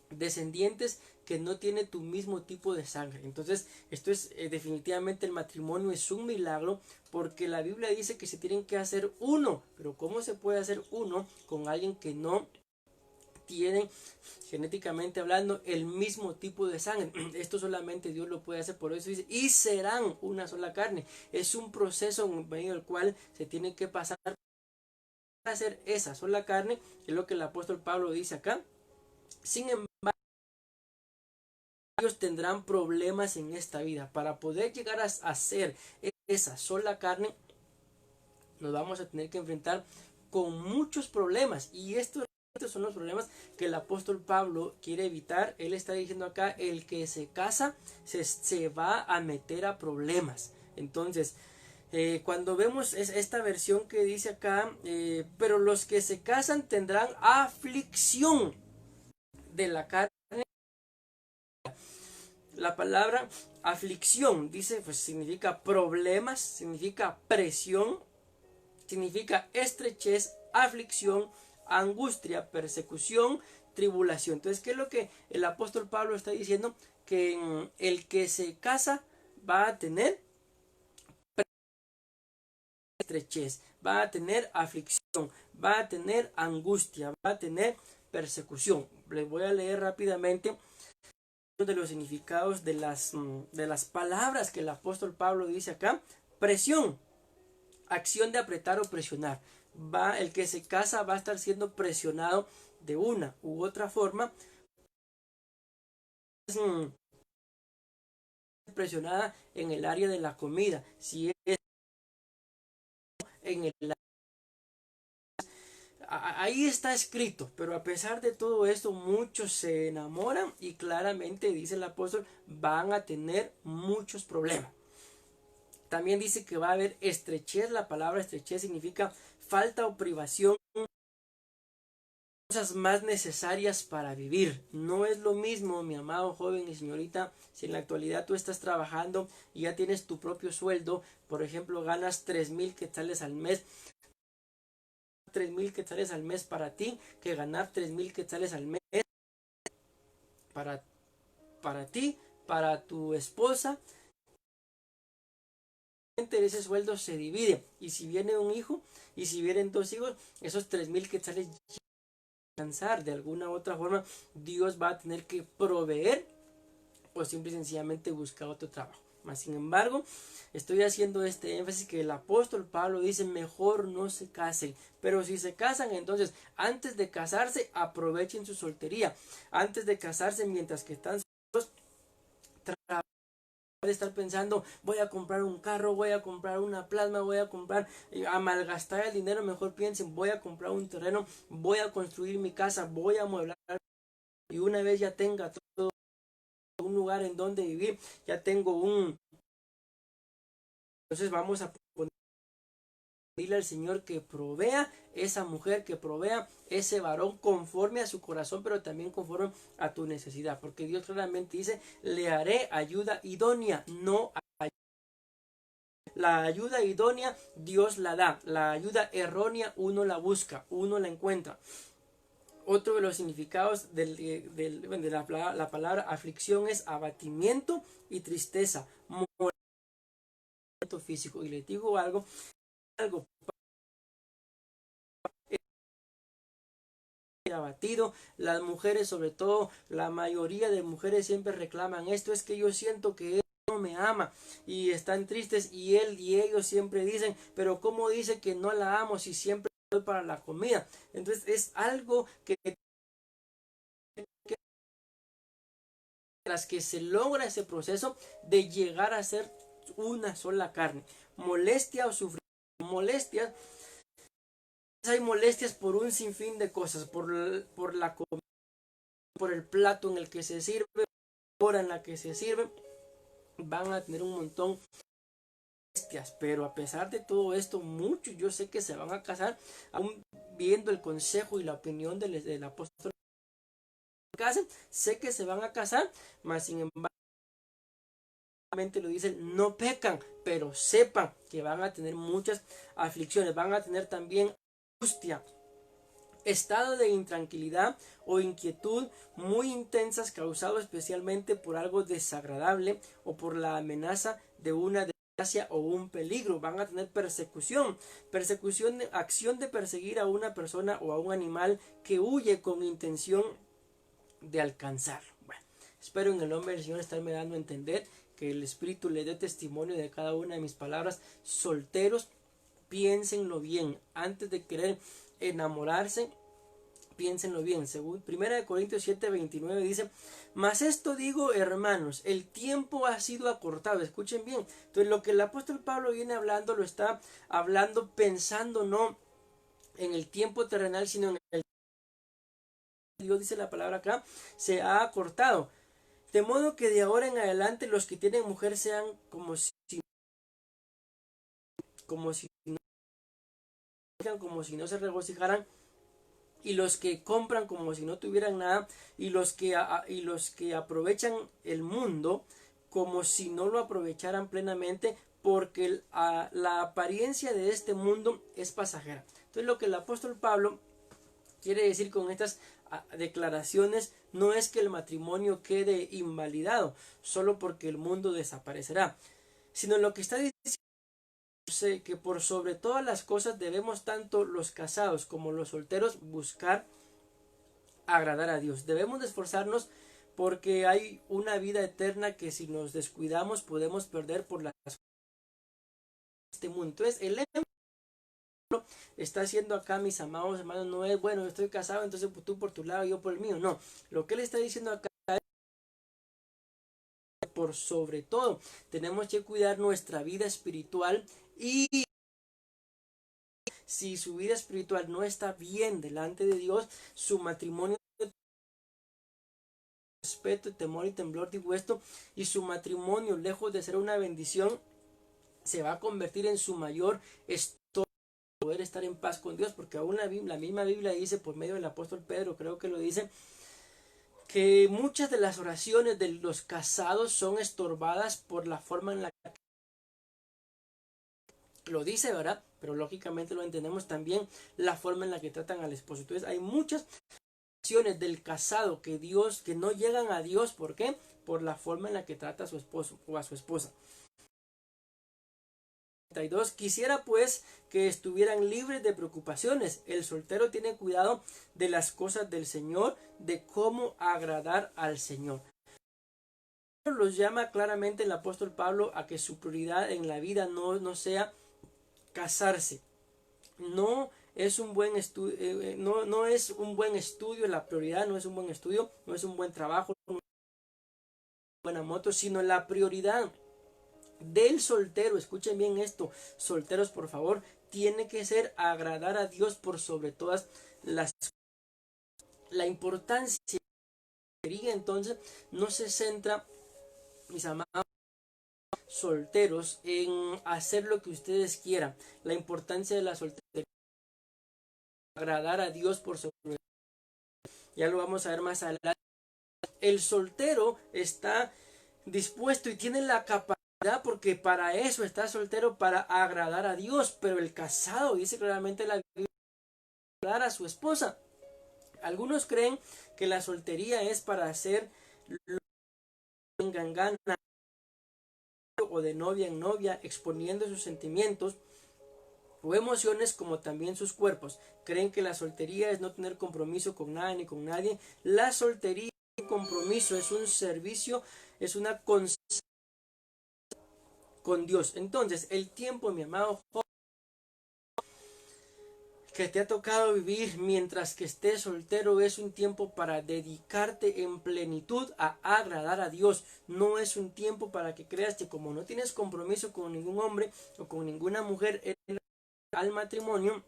descendientes que no tiene tu mismo tipo de sangre. Entonces esto es definitivamente, el matrimonio es un milagro, porque la Biblia dice que se tienen que hacer uno, pero ¿cómo se puede hacer uno con alguien que no tienen genéticamente hablando el mismo tipo de sangre? Esto solamente Dios lo puede hacer. Por eso dice, y serán una sola carne. Es un proceso en medio del cual se tiene que pasar a ser esa sola carne, es lo que el apóstol Pablo dice acá. Sin embargo, ellos tendrán problemas en esta vida. Para poder llegar a ser esa sola carne, nos vamos a tener que enfrentar con muchos problemas, y estos son los problemas que el apóstol Pablo quiere evitar. Él está diciendo acá, el que se casa se va a meter a problemas. Entonces, cuando vemos esta versión que dice acá, pero los que se casan tendrán aflicción de la carne. La palabra aflicción dice, pues significa problemas, significa presión, significa estrechez, aflicción, angustia, persecución, tribulación. Entonces, ¿qué es lo que el apóstol Pablo está diciendo? Que el que se casa va a tener estrechez, va a tener aflicción, va a tener angustia, va a tener persecución. Les voy a leer rápidamente de los significados de las palabras que el apóstol Pablo dice acá. Presión, acción de apretar o presionar. El que se casa va a estar siendo presionado de una u otra forma. Presionada en el área de la comida, si es en el ahí está escrito, pero a pesar de todo esto, muchos se enamoran y claramente dice el apóstol, van a tener muchos problemas. También dice que va a haber estrechez. La palabra estrechez significa falta o privación de cosas más necesarias para vivir. No es lo mismo, mi amado joven y señorita, si en la actualidad tú estás trabajando y ya tienes tu propio sueldo, por ejemplo, ganas 3,000 quetzales al mes, 3,000 quetzales al mes para ti, que ganar 3,000 quetzales al mes para ti, para tu esposa. Ese sueldo se divide, y si viene un hijo y si vienen 2 hijos, esos 3,000 quetzales alcanzar. De alguna u otra forma Dios va a tener que proveer, o simple y sencillamente buscar otro trabajo. Mas sin embargo, estoy haciendo este énfasis que el apóstol Pablo dice, mejor no se casen. Pero si se casan, entonces antes de casarse aprovechen su soltería. Antes de casarse, mientras que están solos, de estar pensando, voy a comprar un carro, voy a comprar una plasma, voy a comprar, a malgastar el dinero. Mejor piensen, voy a comprar un terreno, voy a construir mi casa, voy a amueblar, y una vez ya tenga todo, un lugar en donde vivir, ya tengo entonces vamos a pedirle al Señor que provea esa mujer, que provea ese varón conforme a su corazón, pero también conforme a tu necesidad, porque Dios claramente dice, le haré ayuda idónea, no ayuda. La ayuda idónea Dios la da, la ayuda errónea uno la busca, uno la encuentra. Otro de los significados de la palabra aflicción es abatimiento y tristeza, movimiento físico. Y les digo algo abatido. Las mujeres, sobre todo la mayoría de mujeres, siempre reclaman esto, es que yo siento que él no me ama, y están tristes, y él y ellos siempre dicen, pero ¿cómo dice que no la amo si siempre doy para la comida? Entonces es algo que tras que se logra ese proceso de llegar a ser una sola carne, molestia o sufrimiento, molestias, hay molestias por un sinfín de cosas, por la comida, por el plato en el que se sirve, por la hora en la que se sirve, van a tener un montón de molestias. Pero a pesar de todo esto, muchos yo sé que se van a casar, aún viendo el consejo y la opinión del apóstol, sé que se van a casar, mas sin embargo lo dicen, no pecan, pero sepan que van a tener muchas aflicciones, van a tener también angustia, estado de intranquilidad o inquietud muy intensas, causado especialmente por algo desagradable o por la amenaza de una desgracia o un peligro. Van a tener persecución, acción de perseguir a una persona o a un animal que huye con intención de alcanzarlo. Bueno, espero en el nombre del Señor estarme dando a entender, que el Espíritu le dé testimonio de cada una de mis palabras. Solteros, piénsenlo bien antes de querer enamorarse, piénsenlo bien. Según 1 Corintios 7:29 dice: mas esto digo, hermanos, el tiempo ha sido acortado. Escuchen bien. Entonces lo que el apóstol Pablo viene hablando, lo está hablando pensando no en el tiempo terrenal, sino en el Dios, dice la palabra acá, se ha acortado. De modo que de ahora en adelante los que tienen mujer sean como si no se regocijaran, y los que compran como si no tuvieran nada, y los que aprovechan el mundo como si no lo aprovecharan plenamente, porque la apariencia de este mundo es pasajera. Entonces lo que el apóstol Pablo quiere decir con estas declaraciones no es que el matrimonio quede invalidado solo porque el mundo desaparecerá, sino lo que está diciendo que por sobre todas las cosas debemos, tanto los casados como los solteros, buscar agradar a Dios. Debemos de esforzarnos porque hay una vida eterna que si nos descuidamos podemos perder por las cosas de este mundo. Entonces el está haciendo acá, mis amados hermanos, no es bueno, yo estoy casado, entonces tú por tu lado, yo por el mío. No, lo que él está diciendo acá es por sobre todo tenemos que cuidar nuestra vida espiritual, y si su vida espiritual no está bien delante de Dios, su matrimonio, respeto, temor y temblor, digo esto, y su matrimonio, lejos de ser una bendición, se va a convertir en su mayor estorbo poder estar en paz con Dios, porque aún la misma Biblia dice, por medio del apóstol Pedro, creo que lo dice, que muchas de las oraciones de los casados son estorbadas por la forma en la que lo dice, ¿verdad? Pero lógicamente lo entendemos también, la forma en la que tratan al esposo. Entonces hay muchas oraciones del casado que no llegan a Dios. ¿Por qué? Por la forma en la que trata a su esposo o a su esposa. Quisiera pues que estuvieran libres de preocupaciones. El soltero tiene cuidado de las cosas del Señor, de cómo agradar al Señor. Los llama claramente el apóstol Pablo a que su prioridad en la vida no sea casarse. No es un buen estudio, no es un buen estudio, la prioridad no es un buen estudio, no es un buen trabajo, no es una buena moto, sino la prioridad del soltero, escuchen bien esto, solteros por favor, tiene que ser agradar a Dios por sobre todas las cosas. La importancia entonces no se centra, mis amados solteros, en hacer lo que ustedes quieran. La importancia de la soltería, agradar a Dios por sobre, ya lo vamos a ver más adelante. El soltero está dispuesto y tiene la capacidad, porque para eso está soltero, para agradar a Dios, pero el casado, dice claramente la Biblia, agradar a su esposa. Algunos creen que la soltería es para hacer lo que tengan ganas, o de novia en novia, exponiendo sus sentimientos o emociones como también sus cuerpos. Creen que la soltería es no tener compromiso con nada ni con nadie. La soltería y compromiso es un servicio, es una conciencia con Dios. Entonces el tiempo, mi amado joven, que te ha tocado vivir mientras que estés soltero, es un tiempo para dedicarte en plenitud a agradar a Dios. No es un tiempo para que creas que como no tienes compromiso con ningún hombre o con ninguna mujer al matrimonio,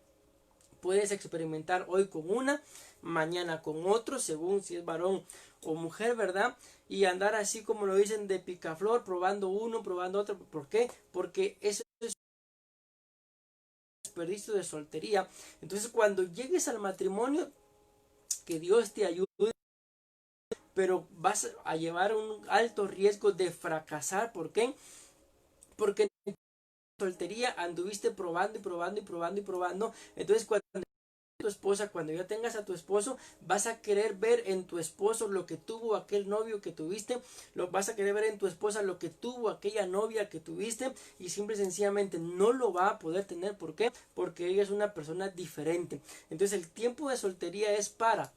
puedes experimentar hoy con una, mañana con otro, según si es varón o mujer, ¿verdad? Y andar así como lo dicen de picaflor, probando uno, probando otro. ¿Por qué? Porque eso es desperdicio de soltería. Entonces cuando llegues al matrimonio, que Dios te ayude, pero vas a llevar un alto riesgo de fracasar. ¿Por qué? Porque en soltería anduviste probando y probando y probando y probando. Entonces cuando tu esposa, cuando ya tengas a tu esposo, vas a querer ver en tu esposo lo que tuvo aquel novio que tuviste, vas a querer ver en tu esposa lo que tuvo aquella novia que tuviste, y simple y sencillamente no lo va a poder tener. ¿Por qué? Porque ella es una persona diferente. Entonces el tiempo de soltería es para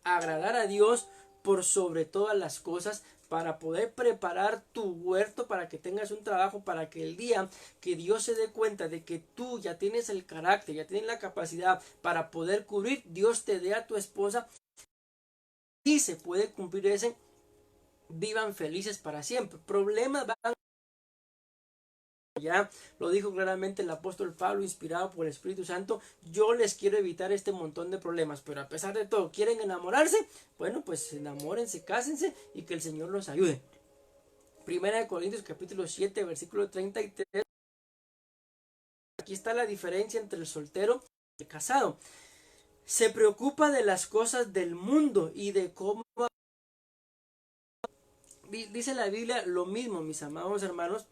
agradar a Dios por sobre todas las cosas, para poder preparar tu huerto, para que tengas un trabajo, para que el día que Dios se dé cuenta de que tú ya tienes el carácter, ya tienes la capacidad para poder cubrir, Dios te dé a tu esposa y se puede cumplir ese vivan felices para siempre. Problemas van, ya lo dijo claramente el apóstol Pablo, inspirado por el Espíritu Santo, yo les quiero evitar este montón de problemas, pero a pesar de todo, ¿quieren enamorarse? Bueno, pues enamórense, cásense y que el Señor los ayude. Primera de Corintios capítulo 7, versículo 33. Aquí está la diferencia entre el soltero y el casado. Se preocupa de las cosas del mundo y de cómo dice la Biblia lo mismo, mis amados hermanos.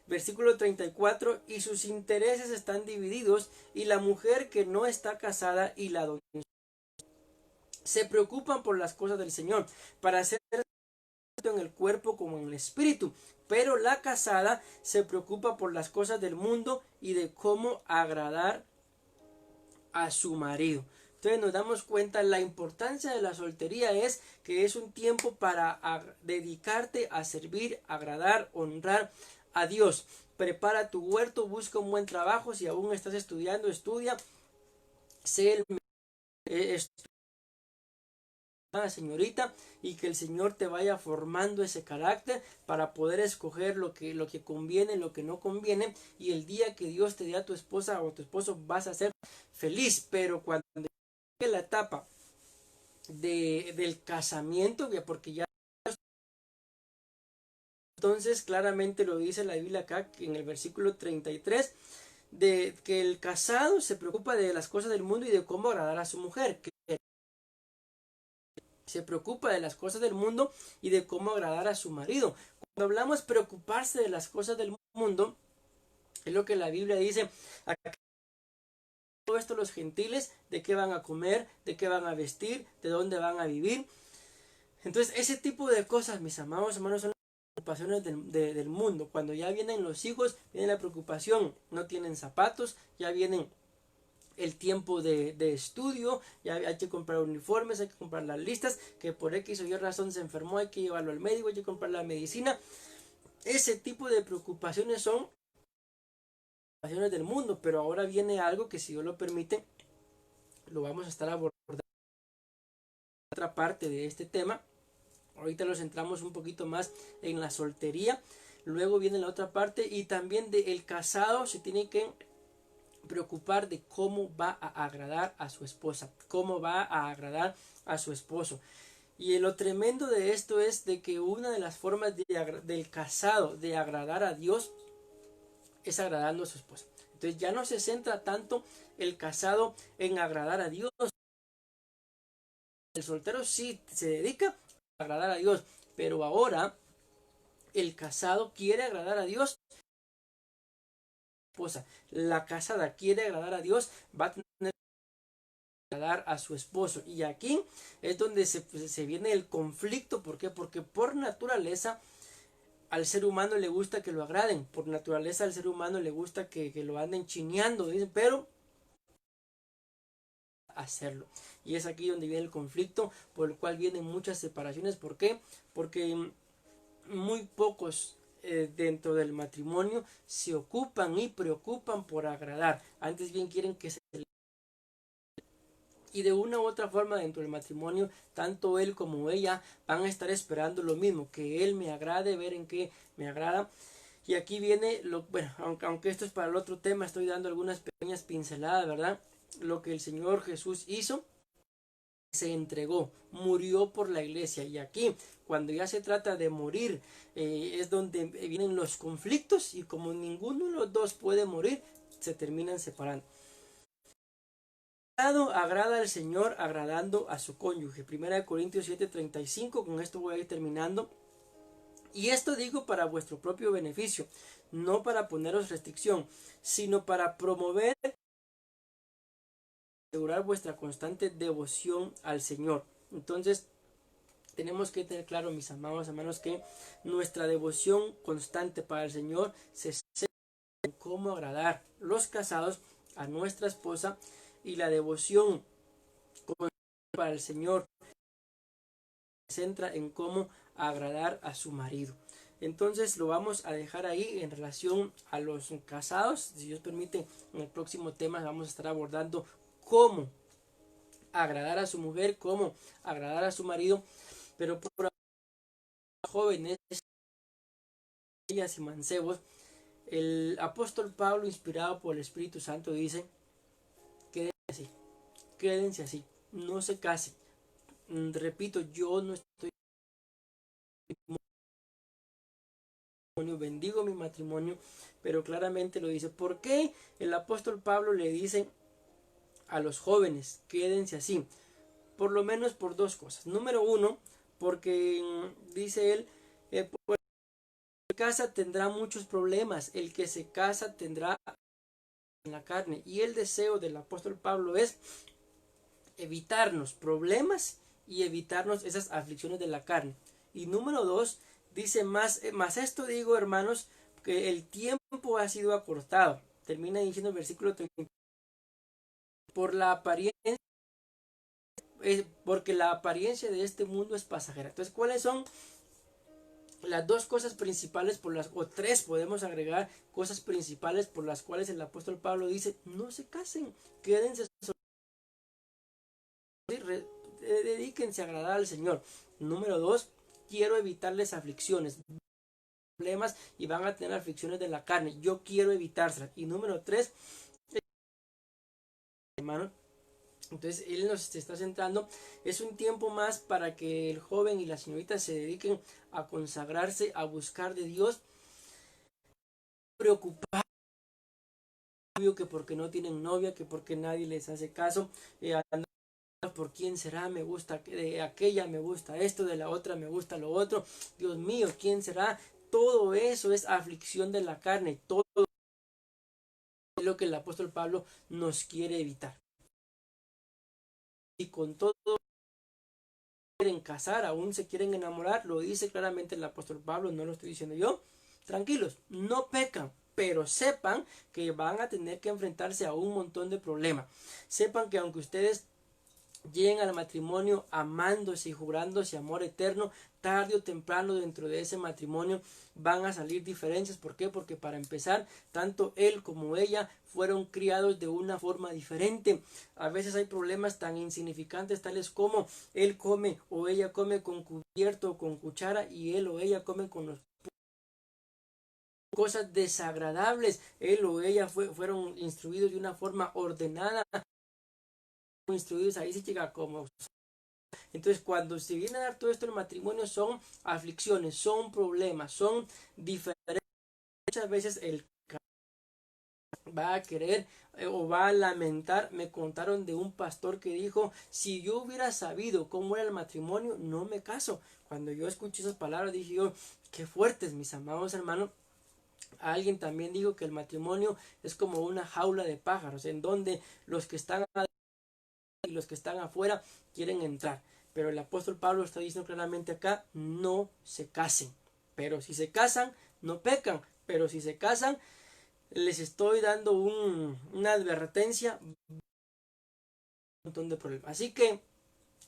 Versículo 34, y sus intereses están divididos, y la mujer que no está casada y la doncella se preocupan por las cosas del Señor, para hacer en el cuerpo como en el espíritu, pero la casada se preocupa por las cosas del mundo y de cómo agradar a su marido. Entonces nos damos cuenta la importancia de la soltería es que es un tiempo para dedicarte a servir, agradar, honrar a Dios. Prepara tu huerto, busca un buen trabajo, si aún estás estudiando, estudia, sé el señorita, y que el Señor te vaya formando ese carácter para poder escoger lo que conviene, lo que no conviene, y el día que Dios te dé a tu esposa o tu esposo vas a ser feliz. Pero cuando llegue la etapa del casamiento, porque ya entonces claramente lo dice la Biblia acá en el versículo 33, de que el casado se preocupa de las cosas del mundo y de cómo agradar a su mujer, que se preocupa de las cosas del mundo y de cómo agradar a su marido. Cuando hablamos preocuparse de las cosas del mundo, es lo que la Biblia dice, todo esto los gentiles, de qué van a comer, de qué van a vestir, de dónde van a vivir. Entonces ese tipo de cosas, mis amados hermanos, son las preocupaciones del mundo. Cuando ya vienen los hijos, viene la preocupación, no tienen zapatos, ya vienen el tiempo de estudio, ya hay que comprar uniformes, hay que comprar las listas, que por X o Y razón se enfermó, hay que llevarlo al médico, hay que comprar la medicina. Ese tipo de preocupaciones son preocupaciones del mundo, pero ahora viene algo que, si Dios lo permite, lo vamos a estar abordando en otra parte de este tema. Ahorita nos centramos un poquito más en la soltería, luego viene la otra parte, y también del casado se tiene que preocupar de cómo va a agradar a su esposa, cómo va a agradar a su esposo. Y lo tremendo de esto es de que una de las formas del casado de agradar a Dios es agradando a su esposa. Entonces ya no se centra tanto el casado en agradar a Dios. El soltero sí se dedica a agradar a Dios, pero ahora el casado quiere agradar a Dios. La casada quiere agradar a Dios, va a tener que agradar a su esposo. Y aquí es donde se viene el conflicto. ¿Por qué? Porque por naturaleza al ser humano le gusta que lo agraden. Por naturaleza al ser humano le gusta que lo anden chineando, dicen, pero hacerlo. Y es aquí donde viene el conflicto, por el cual vienen muchas separaciones. ¿Por qué? Porque muy pocos dentro del matrimonio se ocupan y preocupan por agradar. Antes bien quieren que se... Y de una u otra forma dentro del matrimonio, tanto él como ella van a estar esperando lo mismo, que él me agrade, ver en qué me agrada. Y aquí viene, bueno, aunque esto es para el otro tema, estoy dando algunas pequeñas pinceladas, ¿verdad? Lo que el Señor Jesús hizo, se entregó, murió por la iglesia. Y aquí, cuando ya se trata de morir, es donde vienen los conflictos, y como ninguno de los dos puede morir, se terminan separando. Agrada al Señor agradando a su cónyuge. 1 Corintios 7:35, con esto voy a ir terminando. Y esto digo para vuestro propio beneficio, no para poneros restricción, sino para promover y asegurar vuestra constante devoción al Señor. Entonces, tenemos que tener claro, mis amados hermanos, que nuestra devoción constante para el Señor se centra en cómo agradar los casados a nuestra esposa, y la devoción para el Señor se centra en cómo agradar a su marido. Entonces lo vamos a dejar ahí en relación a los casados. Si Dios permite, en el próximo tema vamos a estar abordando cómo agradar a su mujer, cómo agradar a su marido. Pero por ahora, jóvenes, ellas y mancebos, el apóstol Pablo, inspirado por el Espíritu Santo, dice: quédense así, no se casen. Repito, yo no estoy bendigo mi matrimonio, pero claramente lo dice. ¿Por qué el apóstol Pablo le dice a los jóvenes quédense así? Por lo menos por dos cosas. Número uno, porque dice él, pues, el que se casa tendrá muchos problemas, el que se casa tendrá en la carne, y el deseo del apóstol Pablo es evitarnos problemas y evitarnos esas aflicciones de la carne. Y número dos, dice más esto digo, hermanos, que el tiempo ha sido acortado. Termina diciendo el versículo 30, por la apariencia, porque la apariencia de este mundo es pasajera. Entonces, ¿cuáles son las dos cosas principales o tres podemos agregar cosas principales por las cuales el apóstol Pablo dice: no se casen, quédense, dedíquense a agradar al Señor? Número dos, quiero evitarles aflicciones, problemas, y van a tener aflicciones de la carne, yo quiero evitárselas. Y número tres, hermano, entonces él nos está centrando, es un tiempo más para que el joven y la señorita se dediquen a consagrarse, a buscar de Dios, preocupar que porque no tienen novia, que porque nadie les hace caso, por quién será, me gusta de aquella, me gusta esto, de la otra me gusta lo otro, Dios mío, ¿quién será? Todo eso es aflicción de la carne, todo es lo que el apóstol Pablo nos quiere evitar. Y con todo quieren casar, aún se quieren enamorar, lo dice claramente el apóstol Pablo, no lo estoy diciendo yo. Tranquilos, no pecan, pero sepan que van a tener que enfrentarse a un montón de problemas. Sepan que aunque ustedes lleguen al matrimonio amándose y jurándose amor eterno, tarde o temprano dentro de ese matrimonio van a salir diferencias. ¿Por qué? Porque para empezar, tanto él como ella fueron criados de una forma diferente. A veces hay problemas tan insignificantes tales como él come o ella come con cubierto o con cuchara, y él o ella come con los cosas desagradables. Él o ella fueron instruidos de una forma ordenada, instruidos ahí sí llega como. Entonces, cuando se viene a dar todo esto en el matrimonio, son aflicciones, son problemas, son diferentes. Muchas veces el va a querer o va a lamentar. Me contaron de un pastor que dijo: si yo hubiera sabido cómo era el matrimonio, no me caso. Cuando yo escuché esas palabras dije yo: qué fuertes, mis amados hermanos. Alguien también dijo que el matrimonio es como una jaula de pájaros, en donde los que están adentro y los que están afuera quieren entrar. Pero el apóstol Pablo está diciendo claramente acá: no se casen. Pero si se casan, no pecan. Pero si se casan, les estoy dando una advertencia, un montón de problemas. Así que,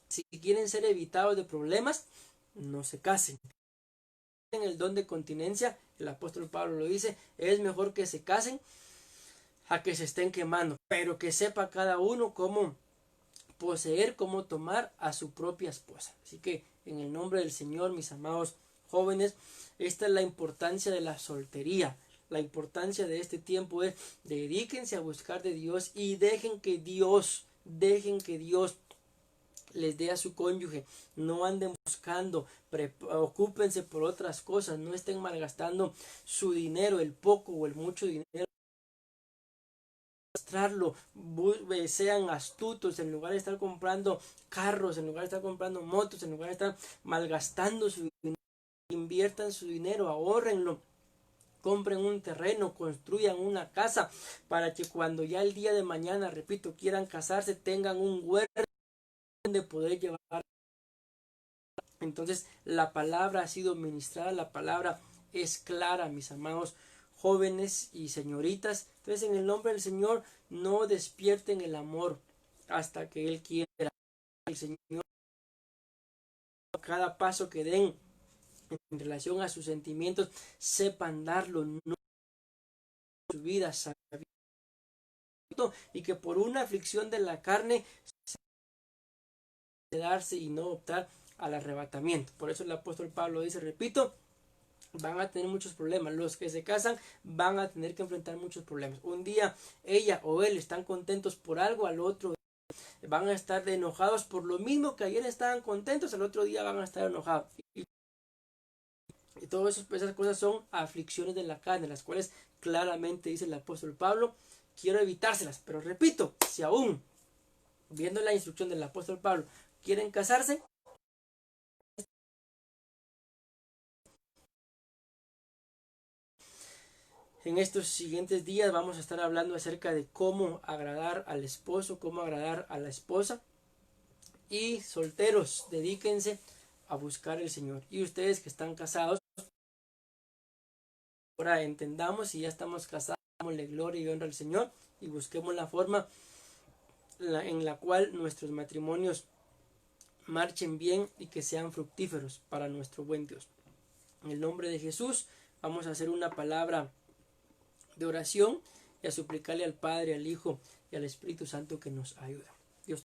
si quieren ser evitados de problemas, no se casen. En el don de continencia, el apóstol Pablo lo dice: es mejor que se casen a que se estén quemando. Pero que sepa cada uno cómo poseer, cómo tomar a su propia esposa. Así que, en el nombre del Señor, mis amados jóvenes, esta es la importancia de la soltería. La importancia de este tiempo es: dedíquense a buscar de Dios y dejen que Dios les dé a su cónyuge. No anden buscando, ocúpense por otras cosas, no estén malgastando su dinero, el poco o el mucho dinero, sean astutos, en lugar de estar comprando carros, en lugar de estar comprando motos, en lugar de estar malgastando su dinero, inviertan su dinero, ahórrenlo, compren un terreno, construyan una casa, para que cuando ya el día de mañana, repito, quieran casarse, tengan un huerto donde poder llevar. Entonces, la palabra ha sido ministrada, la palabra es clara, mis amados jóvenes y señoritas. Entonces, en el nombre del Señor, no despierten el amor hasta que Él quiera. El Señor, cada paso que den, en relación a sus sentimientos, sepan darlo, no su vida sabiendo, y que por una aflicción de la carne darse y no optar al arrebatamiento. Por eso el apóstol Pablo dice, repito, van a tener muchos problemas. Los que se casan van a tener que enfrentar muchos problemas. Un día ella o él están contentos por algo, al otro van a estar enojados por lo mismo que ayer estaban contentos, al otro día van a estar enojados. Y todas esas cosas son aflicciones de la carne, las cuales claramente dice el apóstol Pablo, quiero evitárselas. Pero repito, si aún viendo la instrucción del apóstol Pablo quieren casarse, en estos siguientes días vamos a estar hablando acerca de cómo agradar al esposo, cómo agradar a la esposa. Y solteros, dedíquense a buscar el Señor. Y ustedes que están casados, ahora entendamos, si ya estamos casados, démosle gloria y honra al Señor y busquemos la forma en la cual nuestros matrimonios marchen bien y que sean fructíferos para nuestro buen Dios. En el nombre de Jesús vamos a hacer una palabra de oración y a suplicarle al Padre, al Hijo y al Espíritu Santo que nos ayude.